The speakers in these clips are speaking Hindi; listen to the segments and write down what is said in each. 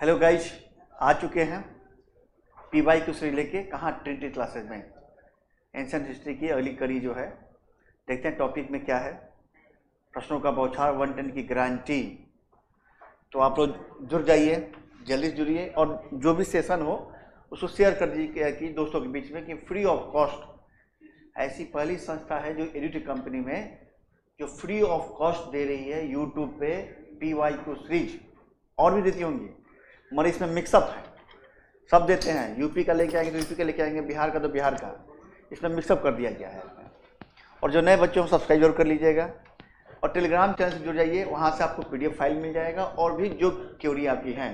हेलो गाइज, आ चुके हैं पीवाई क्यू से लेके कहाँ ट्रिनिटी क्लासेज में एंशिएंट हिस्ट्री की अगली कड़ी जो है। देखते हैं टॉपिक में क्या है। प्रश्नों का बौछार 110 की गारंटी। तो आप लोग जुड़ जाइए, जल्दी जुड़िए और जो भी सेशन हो उसको शेयर कर दीजिए कि दोस्तों के बीच में कि फ्री ऑफ कॉस्ट ऐसी पहली संस्था है जो एडुटेक कंपनी में जो फ्री ऑफ कॉस्ट दे रही है यूट्यूब पे पीवाई क्यू सीरीज। और भी देती होंगी मगर इसमें मिक्सअप है, सब देते हैं। यूपी का लेके आएंगे तो यूपी का लेके आएंगे, बिहार का तो बिहार का, इसमें मिक्सअप कर दिया गया है। और जो नए बच्चों को सब्सक्राइब जरूर कर लीजिएगा और टेलीग्राम चैनल से जुड़ जाइए, वहाँ से आपको पीडीएफ फाइल मिल जाएगा और भी जो क्वेरी आपकी हैं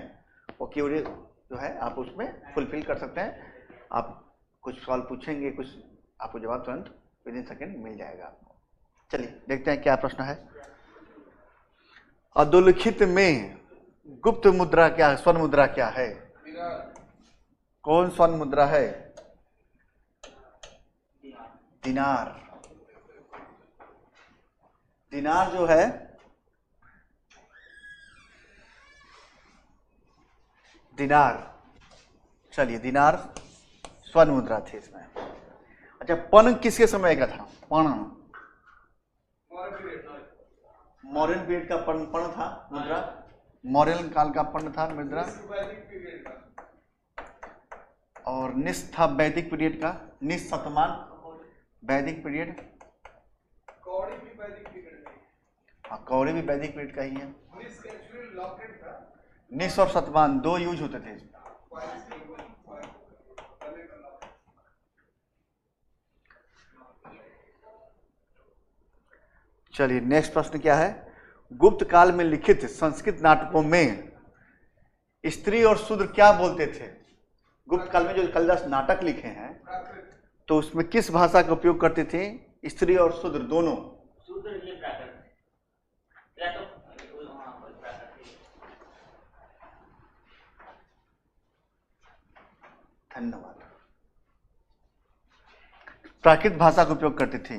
वो क्वेरी जो है आप उसमें फुलफिल कर सकते हैं। आप कुछ सवाल पूछेंगे, कुछ आपको जवाब तुरंत विदिन सेकेंड मिल जाएगा आपको। चलिए देखते हैं क्या प्रश्न है। अधोलिखित में गुप्त मुद्रा क्या है, स्वर्ण मुद्रा क्या है? कौन स्वर्ण मुद्रा है? दिनार। दिनार जो है दिनार, चलिए दिनार स्वर्ण मुद्रा थी इसमें। अच्छा, पन किसके समय का था? पन मौर्यन पीरियड का पन था मुद्रा, मौर्यन काल का पन था मुद्रा। और निस था वैदिक पीरियड का, निस शतमान वैदिक पीरियड। हाँ, कौड़ी भी वैदिक पीरियड का ही है। निस और शतमान दो यूज होते थे। चलिए नेक्स्ट प्रश्न क्या है। गुप्त काल में लिखित संस्कृत नाटकों में स्त्री और शूद्र क्या बोलते थे? गुप्त काल में जो कालिदास नाटक लिखे हैं तो उसमें किस भाषा का उपयोग करते थे स्त्री और शूद्र दोनों? धन्यवाद। प्राकृत भाषा का उपयोग करते थे।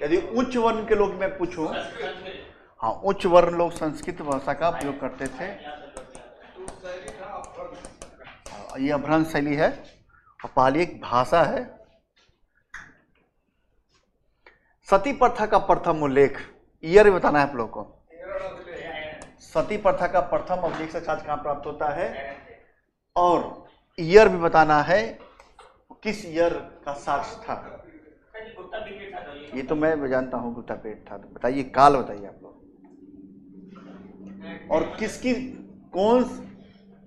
यदि उच्च वर्ण के लोग मैं पूछूं, हाँ उच्च वर्ण लोग संस्कृत भाषा का उपयोग करते थे। ये अभ्रंश शैली है और पाली एक भाषा है। सती प्रथा का प्रथम उल्लेख, ईयर बताना है आप लोग को। सती प्रथा का प्रथम उल्लेख से छात्र कहाँ प्राप्त होता है और ईयर भी बताना है, किस ईयर का साक्ष्य था। ये तो मैं जानता हूँ गुप्ता पेट था, तो बताइए काल बताइए आप लोग। और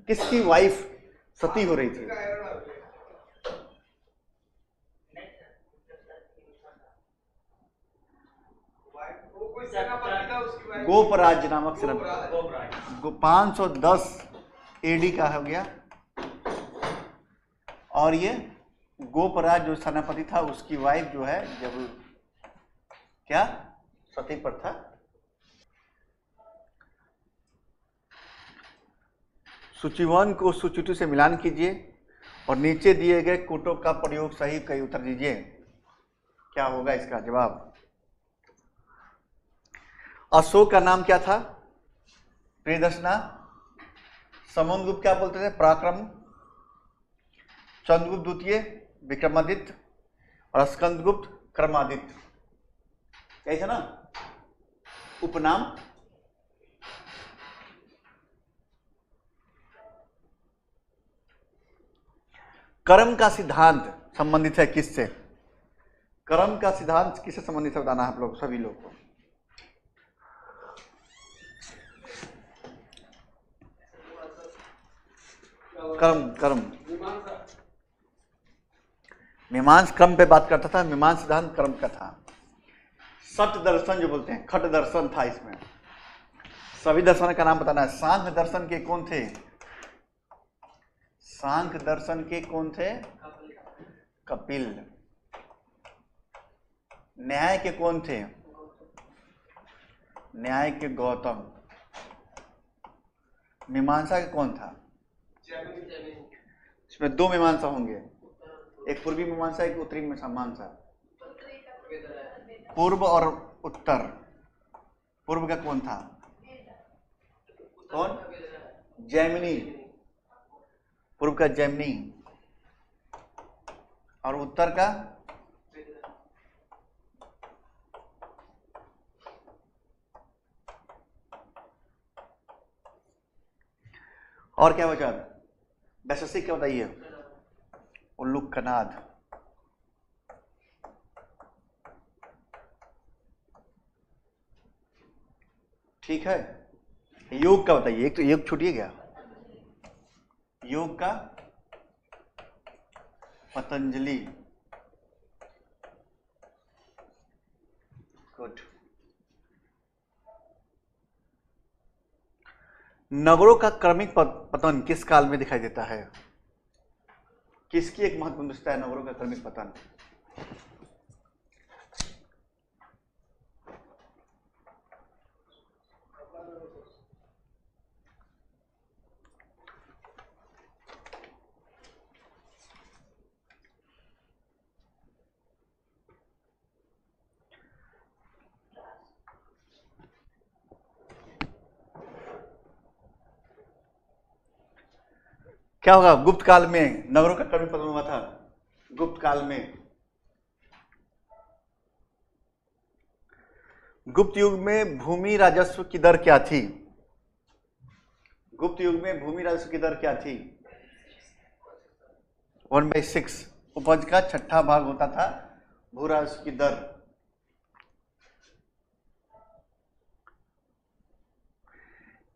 किसकी वाइफ सती हो रही थी? गोपराज नामक सेनापति, 510 एडी का हो गया। और ये गोपराज जो सेनापति था उसकी वाइफ जो है जब क्या सती प्रथा। सूची 1 को सूची 2 से मिलान कीजिए और नीचे दिए गए कोटों का प्रयोग सही कई उत्तर दीजिए। क्या होगा इसका जवाब? अशोक का नाम क्या था? प्रियदर्शना। समुद्रगुप्त क्या बोलते थे? पराक्रम। चंद्रगुप्त द्वितीय विक्रमादित्य और स्कंदगुप्त क्रमादित्य, ऐसा ना उपनाम। कर्म का सिद्धांत संबंधित है किससे? कर्म का सिद्धांत किससे संबंधित है बताना आप लोग सभी लोग को। कर्म मीमांस क्रम पे बात करता था, मीमांस सिद्धांत कर्म का था। सट दर्शन जो बोलते हैं, खट दर्शन था इसमें। सभी दर्शन का नाम बताना है। सांख्य दर्शन के कौन थे? सांख्य दर्शन के कौन थे? कपिल। न्याय के कौन थे? न्याय के गौतम। मीमांसा के कौन था? इसमें दो मीमांसा होंगे, एक पूर्वी मीमांसा एक उत्तरी मीमांसा। पूर्व और उत्तर। पूर्व का कौन था? कौन? जैमिनी। पूर्व का जैमिनी और उत्तर का और क्या बचा? वैशेषिक क्या बताइए? उल्लूक कनाद। ठीक है, योग का बताइए। एक तो योग छूटिए गया। योग का पतंजलि। गुड। नगरों का क्रमिक पतन किस काल में दिखाई देता है? किसकी एक महत्वपूर्ण विशेषता है नगरों का क्रमिक पतन? क्या होगा? गुप्त काल में नगरों का क्रमिक पतन हुआ था। गुप्त काल में, गुप्त युग में भूमि राजस्व की दर क्या थी? गुप्त युग में भूमि राजस्व की दर क्या थी? 1/6। उपज का 6ठा भाग होता था भू राजस्व की दर।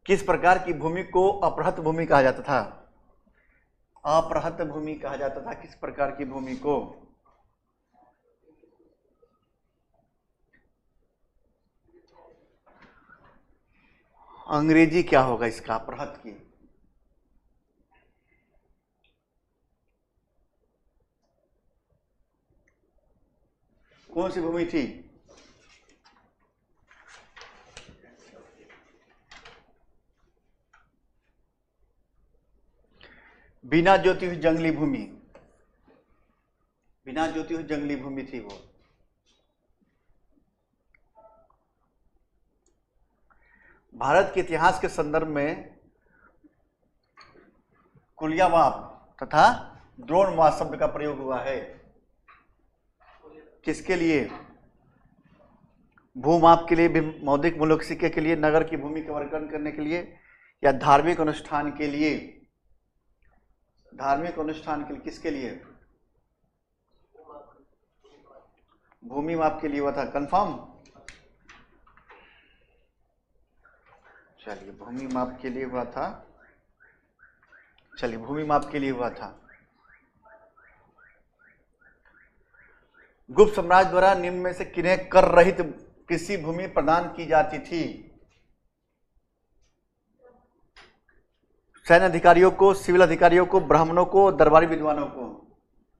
किस प्रकार की भूमि को अपहृत भूमि कहा जाता था? अपहृत भूमि कहा जाता था किस प्रकार की भूमि को? अंग्रेजी क्या होगा इसका अपहृत की? कौन सी भूमि थी? बिना जोती हुई जंगली भूमि। बिना जोती हुई जंगली भूमि थी वो। भारत के इतिहास के संदर्भ में कुलियामाप तथा द्रोणमाप शब्द का प्रयोग हुआ है। किसके लिए? भूमाप के लिए, मौद्रिक मूल्य सिक्के के लिए, नगर की भूमि का वर्णन करने के लिए, या धार्मिक अनुष्ठान के लिए? धार्मिक अनुष्ठान के लिए। किसके लिए? भूमि माप के लिए हुआ था। कंफर्म? चलिए, भूमि माप के लिए हुआ था। चलिए, भूमि माप के लिए हुआ था। गुप्त साम्राज्य द्वारा निम्न में से किन्हें कर रहित कृषि भूमि प्रदान की जाती थी? सैन्य अधिकारियों को, सिविल अधिकारियों को, ब्राह्मणों को, दरबारी विद्वानों को।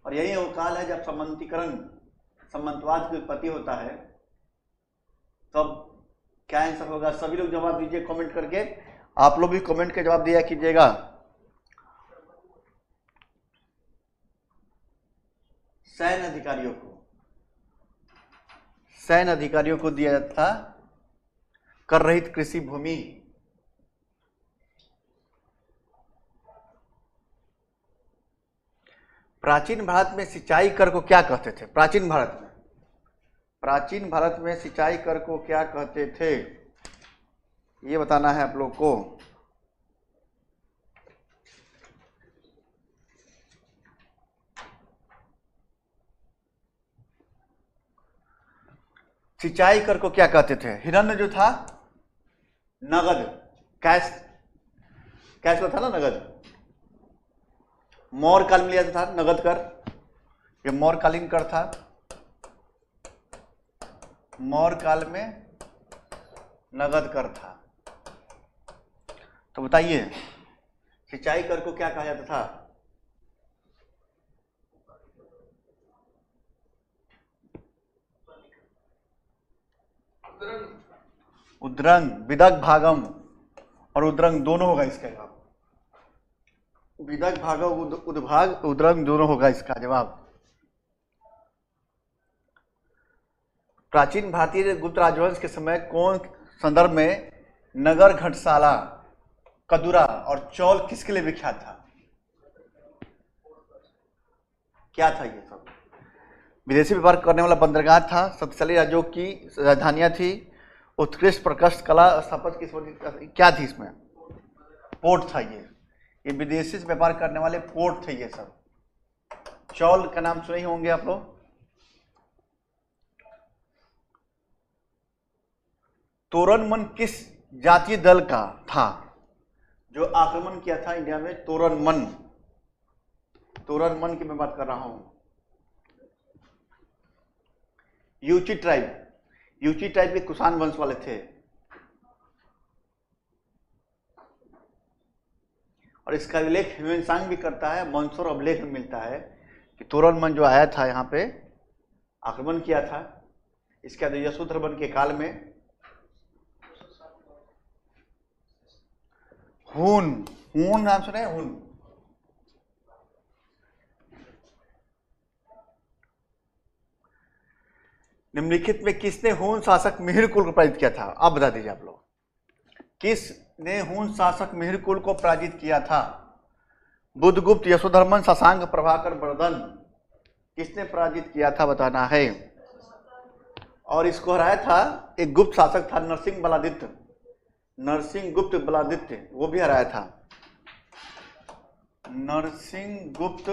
और यही वो काल है जब सामंतीकरण, सामंतवाद की उत्पत्ति होता है। तब क्या आंसर होगा? सभी लोग जवाब दीजिए कमेंट करके। आप लोग भी कमेंट के जवाब दिया कीजिएगा। सैन्य अधिकारियों को, सैन्य अधिकारियों को दिया जाता था कर रहित कृषि भूमि। प्राचीन भारत में सिंचाई कर को क्या कहते थे? प्राचीन भारत में, प्राचीन भारत में सिंचाई कर को क्या कहते थे? ये बताना है आप लोग को। सिंचाई कर को क्या कहते थे? हिरण्य जो था, नगद, कैश, कैश को था ना नगद। मौर्य काल में लिया था नगद कर, ये मौर्यकालीन कर था। मौर्य काल में नगद कर था। तो बताइए सिंचाई कर को क्या कहा जाता था? उद्रंग, विदग भागम और उद्रंग दोनों होगा इसका जवाब। विदग भागम, उद्भाग, उद्रंग दोनों होगा इसका जवाब। प्राचीन भारतीय गुप्त राजवंश के समय कौन संदर्भ में नगर, घटसाला, कदुरा और चौल किसके लिए विख्यात था? क्या था ये सब? विदेशी व्यापार करने वाला बंदरगाह था, शक्तिशाली राज्यों की राजधानियां थी, उत्कृष्ट प्रकृष्ट कला स्थापत्य की क्या थी इसमें? पोर्ट था ये विदेशी से व्यापार करने वाले पोर्ट थे ये सब। चौल का नाम सुने ही होंगे आप लोग। तोरनमन किस जातीय दल का था जो आक्रमण किया था इंडिया में? तोरनमन की मैं बात कर रहा हूं। यूची ट्राइब के कुषाण वंश वाले थे। और इसका उल्लेख ह्यूएनसांग भी करता है, मंसूर अभिलेख में मिलता है कि तोरनमन जो आया था यहाँ पे आक्रमण किया था। इसके बाद यशोधर्मन के काल में हून नाम सुने? हून निम्नलिखित में किसने हून शासक मिहिर कुल को पराजित किया था? आप बता दीजिए आप लोग, किसने हून शासक मिहिर कुल को पराजित किया था? बुद्धगुप्त, यशोधर्मन, शशांक, प्रभाकर, वर्धन, किसने पराजित किया था बताना है। और इसको हराया था एक गुप्त शासक था, नरसिंह गुप्त बलादित्य, वो भी हराया था। नरसिंह गुप्त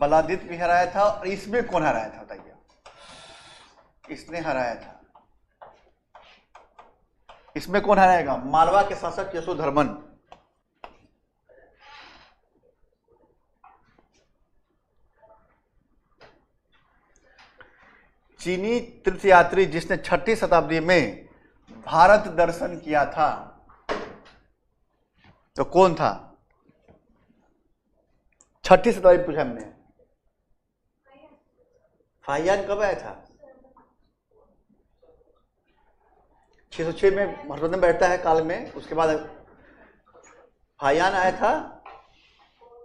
बलादित्य भी हराया था। और इसमें कौन हराया था बताइए? इसने हराया था। इसमें कौन हराएगा? मालवा के शासक यशोधर्मन। चीनी तीर्थयात्री जिसने 6ठी शताब्दी में भारत दर्शन किया था तो कौन था? 6ठी शताब्दी पूछा हमने। फाहियान कब आया था? 606 में हर्षवर्धन बैठता है काल में। उसके बाद फाहियान आया था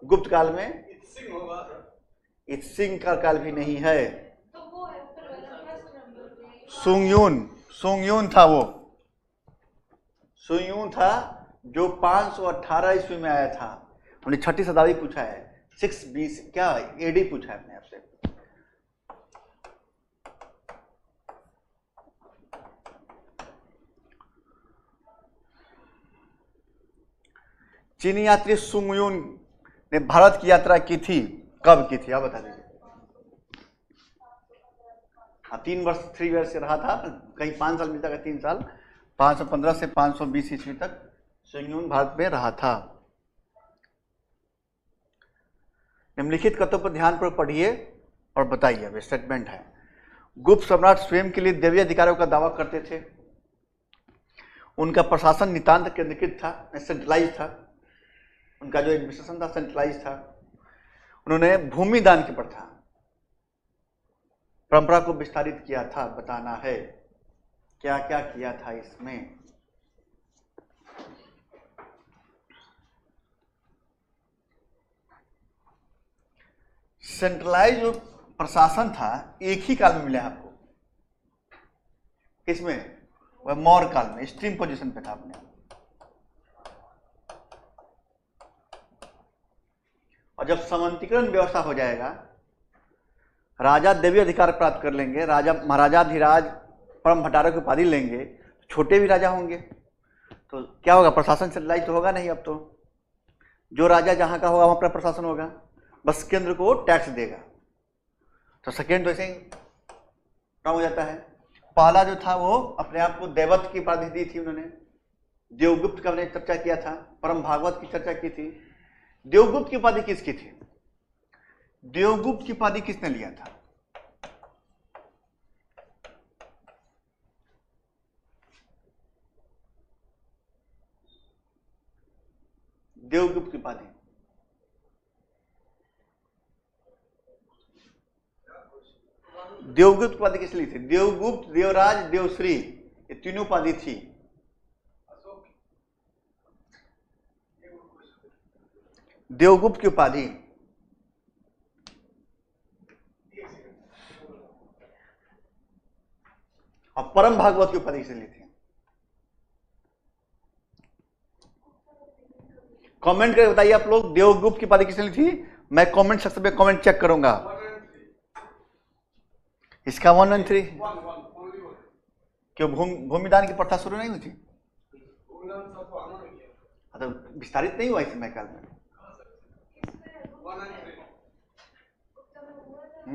गुप्त काल में। इत्सिंग का काल भी नहीं है। सुंगयून था वो। सुंगयून था जो 518 ईस्वी में आया था। हमने 6ठी शताब्दी पूछा है, 620 क्या एडी पूछा है अपने आपसे। चीनी यात्री सुंगयून ने भारत की यात्रा की थी, कब की थी आप बता दीजिए। हाँ 3 वर्ष 3 वर्ष से रहा था, कहीं 5 साल मिलता है, 3 साल, 515 से 520 ईस्वी तक सुंगयून भारत में रहा था। निम्नलिखित कथनों पर ध्यान पर पढ़िए और बताइए। अब स्टेटमेंट है, गुप्त सम्राट स्वयं के लिए दैवीय अधिकारों का दावा करते थे। उनका प्रशासन नितांत केंद्रीकृत था, सेंट्रलाइज था। उनका जो एडमिनिस्ट्रेशन था सेंट्रलाइज था। उन्होंने भूमि दान की प्रथा परंपरा को विस्तारित किया था। बताना है क्या क्या किया था इसमें। सेंट्रलाइज जो प्रशासन था एक ही काल में मिला आपको। किसमें? वह मौर्य काल में एक्सट्रीम पोजीशन पे था अपने। और जब सामंतीकरण व्यवस्था हो जाएगा, राजा देवी अधिकार प्राप्त कर लेंगे, राजा महाराजाधिराज परम भट्टारक की उपाधि लेंगे, छोटे भी राजा होंगे, तो क्या होगा? प्रशासन सेंट्रलाइज तो होगा नहीं। अब तो जो राजा जहां का होगा वहां पर प्रशासन होगा, बस केंद्र को टैक्स देगा। तो सेकेंड तो ऐसे ही काम हो जाता है। पहला जो था वो अपने आप को दैवत की उपाधि दी थी उन्होंने। देवगुप्त का हमने चर्चा किया था, परम भागवत की चर्चा की थी। देवगुप्त की उपाधि किसकी थी? देवगुप्त की उपाधि किसने लिया था? देवगुप्त की उपाधि किसने ली थी? देवगुप्त, देवराज, देवश्री, ये तीनों उपाधि थी। देवगुप्त की उपाधि और परम भागवत की उपाधि से ली थी। कमेंट करके बताइए आप लोग, देवगुप्त की उपाधि किसने ली थी मैं कमेंट सेक्शन में कमेंट चेक करूंगा। इसका 1 और 3 क्यों भूमिदान की प्रथा शुरू नहीं हुई थी? तो विस्तारित नहीं हुआ इसमें काल में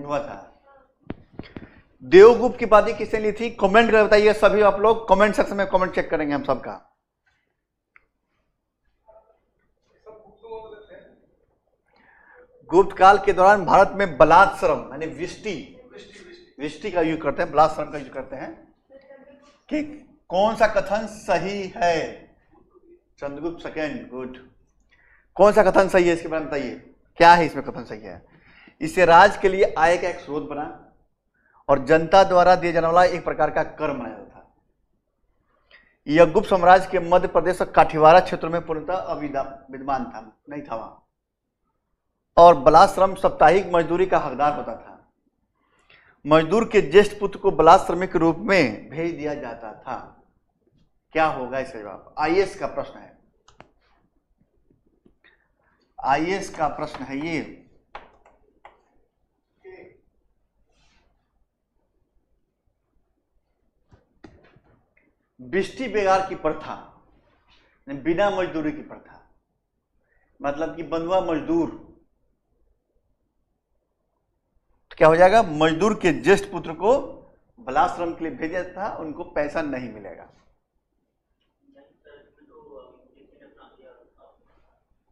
हुआ था। देवगुप्त की उपाधि किसने ली थी? कमेंट कर बताइए सभी आप लोग, कमेंट सेक्शन में कमेंट चेक करेंगे हम सबका। गुप्त काल के दौरान भारत में बलात्श्रम यानी विष्टि का यूज करते हैं, बलात्श्रम का यूज करते हैं कि कौन सा कथन सही है? Chandragupta second, good. कौन सा कथन सही है इसके बारे में बताइए, क्या है इसमें कथन सही है? इससे राज्य के लिए आय का एक स्रोत बना और जनता द्वारा दिए जाने वाला एक प्रकार का कर माना जाता था। यह गुप्त साम्राज्य के मध्य प्रदेश और काठियावाड़ क्षेत्र में पूर्णतः विद्यमान था, नहीं था वहां। और बलात्श्रम साप्ताहिक मजदूरी का हकदार होता था। मजदूर के ज्येष्ठ पुत्र को बलात्श्रमिक के रूप में भेज दिया जाता था। क्या होगा इसका जवाब? आईएएस का प्रश्न है, आईएएस का प्रश्न है ये। बिष्टी बेगार की प्रथा, बिना मजदूरी की प्रथा, मतलब कि बंधुआ मजदूर, तो क्या हो जाएगा? मजदूर के ज्येष्ठ पुत्र को बलात्श्रम के लिए भेजा था, उनको पैसा नहीं मिलेगा।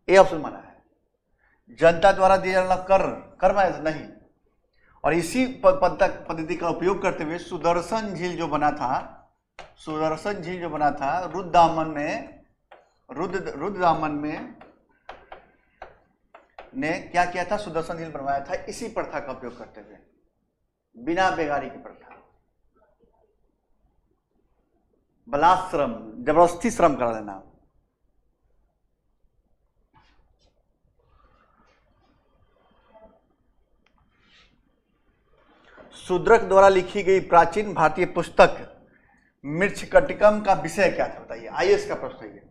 ये ऑप्शन माना है। जनता द्वारा दिया जाने वाला कर माना नहीं। और इसी पद्धति का उपयोग करते हुए सुदर्शन झील जो बना था रुद्रदामन में ने क्या किया था? सुदर्शन झील बनवाया था इसी प्रथा का उपयोग करते हुए, बिना बेगारी की प्रथा। बलात्श्रम, जबरदस्ती श्रम करा देना। शूद्रक द्वारा लिखी गई प्राचीन भारतीय पुस्तक मृच्छकटिकम का विषय क्या था? बताइए। आईएएस का प्रश्न है ये,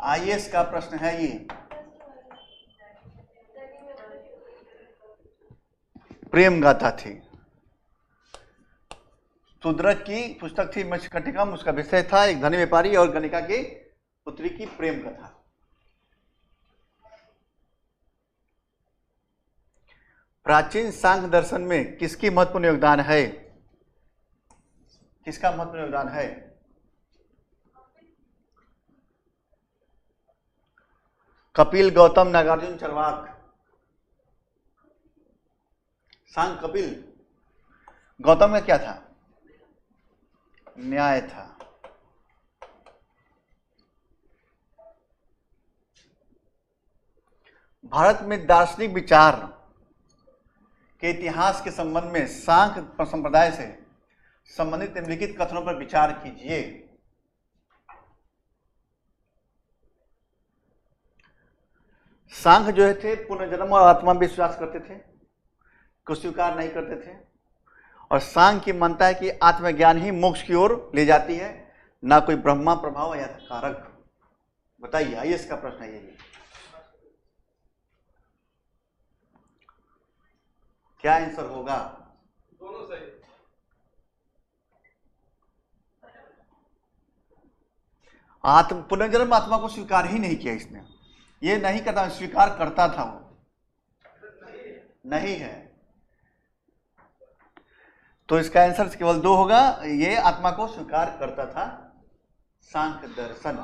आईएएस का प्रश्न है ये। प्रेम गाथा थी। शूद्रक की पुस्तक थी मृच्छकटिकम, उसका विषय था एक धनी व्यापारी और गणिका की पुत्री की प्रेम कथा। प्राचीन सांख्य दर्शन में किसकी महत्वपूर्ण योगदान है? किसका महत्वपूर्ण योगदान है? कपिल, गौतम, नागार्जुन, चार्वाक। सांख्य कपिल। गौतम में क्या था? न्याय था। भारत में दार्शनिक विचार के इतिहास के संबंध में सांख्य संप्रदाय से संबंधित निम्नलिखित कथनों पर विचार कीजिए। सांख्य जो थे पुनर्जन्म और आत्मा विश्वास करते थे, को स्वीकार नहीं करते थे। और सांख्य की मानता है कि आत्मज्ञान ही मोक्ष की ओर ले जाती है, ना कोई ब्रह्मा प्रभाव या कारक। बताइए, आईएएस का प्रश्न है यही। क्या आंसर होगा? दोनों सही। पुनर्जन्म आत्मा को स्वीकार ही नहीं किया इसने। ये नहीं करता, स्वीकार करता था वो, नहीं है। तो इसका आंसर केवल 2 होगा। ये आत्मा को स्वीकार करता था, सांख्य दर्शन।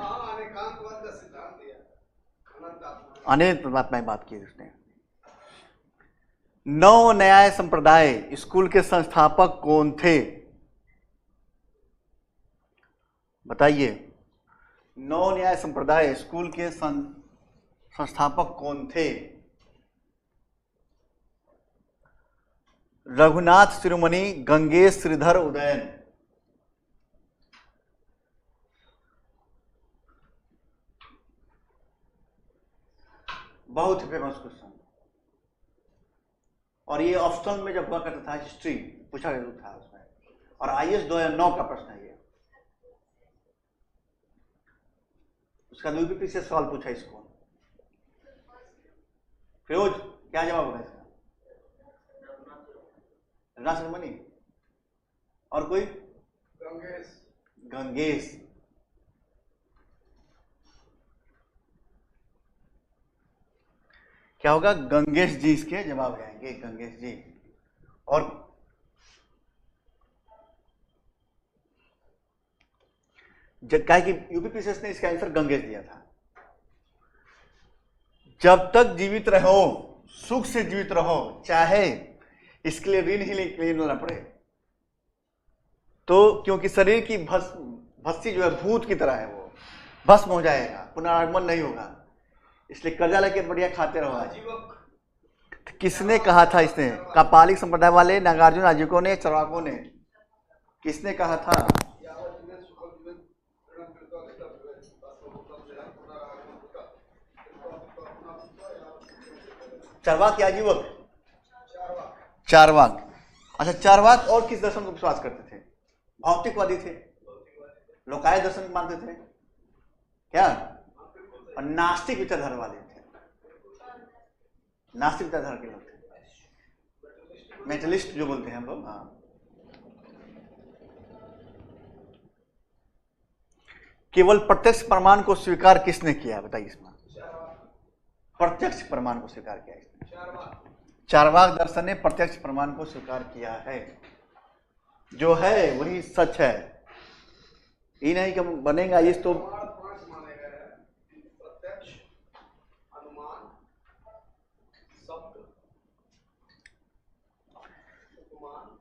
अनेक परमात्मा बात की उसने। नव न्याय संप्रदाय स्कूल के संस्थापक कौन थे? बताइए। नव न्याय संप्रदाय स्कूल के संस्थापक कौन थे? रघुनाथ शिरोमणि, गंगेश श्रीधर उदयन। बहुत फेमस क्वेश्चन। और ये ऑप्शनल में जब हुआ करता था, हिस्ट्री पूछा गया था उसमें। और आईएएस 2009 का प्रश्न है ये। उसका यूपीपी से सवाल पूछा इसको। फिरोज क्या जवाब होगा इसका? रघुनाथ शर्मनी। और कोई? गंगेश। क्या होगा? गंगेश जी इसके जवाब आएंगे, गंगेश जी। और क्या कि यूपीपीसीएस ने इसका आंसर गंगेश दिया था। जब तक जीवित रहो, सुख से जीवित रहो, चाहे इसके लिए ऋण ही लेना पड़े, तो क्योंकि शरीर की भस्सी जो है भूत की तरह है, वो भस्म हो जाएगा, पुनरागमन नहीं होगा, इसलिए कर्जा लेके बढ़िया खाते रहो। आज किसने कहा था? इसने कापालिक संप्रदाय वाले, नागार्जुन आजीविकों ने, चरवाकों ने, किसने कहा था? चरवाक या आजीवक? चारवाक। अच्छा, चारवाक और किस दर्शन को विश्वास करते थे? भौतिकवादी थे, लोकायत दर्शन मानते थे क्या? और नास्तिक विचारधारा वाले थे, नास्तिक विचारधारा के लोग थे, मेटलिस्ट जो बोलते हैं हम लोग। हाँ, केवल प्रत्यक्ष प्रमाण को स्वीकार किसने किया? बताइए इसमें। प्रत्यक्ष प्रमाण को स्वीकार किया इसने, चारवाक दर्शन ने प्रत्यक्ष प्रमाण को स्वीकार किया है। जो है वही सच है, ये नहीं कि बनेगा ये तो।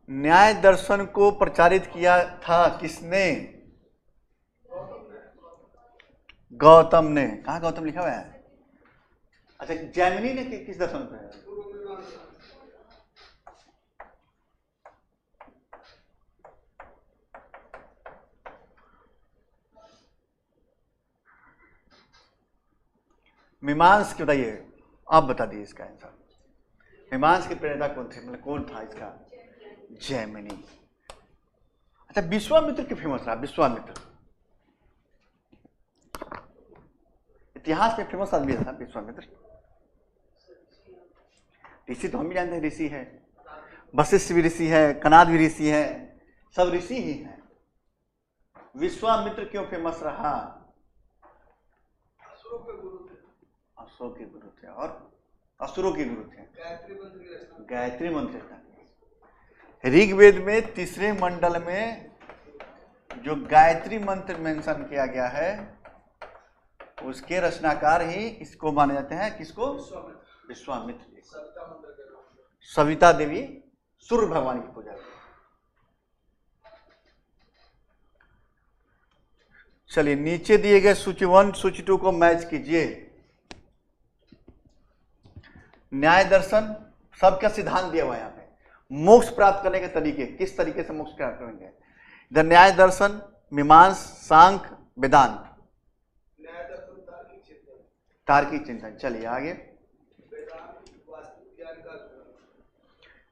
न्याय दर्शन को प्रचारित किया था किसने? गौतम ने। कहा गौतम लिखा हुआ है? अच्छा, जैमिनी ने किस दर्शन पे है? मीमांस के बताइए, आप बता दिए इसका आंसर। मीमांस के प्रेरणा कौन थे, मतलब कौन था इसका? जैमिनी। अच्छा, विश्वामित्र क्यों फेमस रहा? विश्वामित्र इतिहास में फेमस आदमी था विश्वामित्र। ऋषि तो हम भी जानते हैं, ऋषि है, वशिष्ठ भी ऋषि है, कनाद भी ऋषि है, सब ऋषि ही हैं। विश्वामित्र क्यों फेमस रहा? असुरों के गुरु थे और असुरों के गुरु थे। गायत्री मंत्र था। ऋग्वेद में तीसरे मंडल में जो गायत्री मंत्र मेंशन किया गया है, उसके रचनाकार ही इसको माने जाते हैं। किसको? विश्वामित्र। सविता देवी सूर्य भगवान की पूजा। चलिए, नीचे दिए गए सूची 1 सूची 2 को मैच कीजिए। न्याय दर्शन सबका सिद्धांत दिया हुआ है यहाँ पे। मोक्ष प्राप्त करने के तरीके, किस तरीके से मोक्ष प्राप्त करेंगे? इधर न्याय दर्शन, मीमांस, सांख्य, वेदांत। तार्किक चिंतन। चलिए आगे।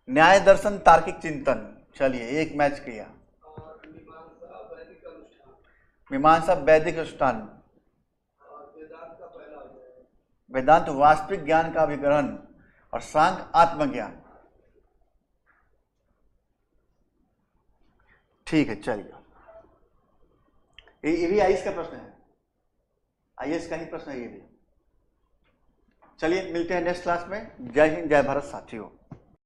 न्याय दर्शन, तार्किक चिंतन। चलिए, एक मैच किया। मीमांसा वैदिक अनुष्ठान, वेदांत वास्तविक ज्ञान का विग्रहण, और सांख्य आत्मज्ञान। ठीक है, चलिए। ये भी आईएएस का प्रश्न है, आईएएस का ही प्रश्न है ये भी। चलिए, मिलते हैं नेक्स्ट क्लास में। जय हिंद, जय भारत साथियों।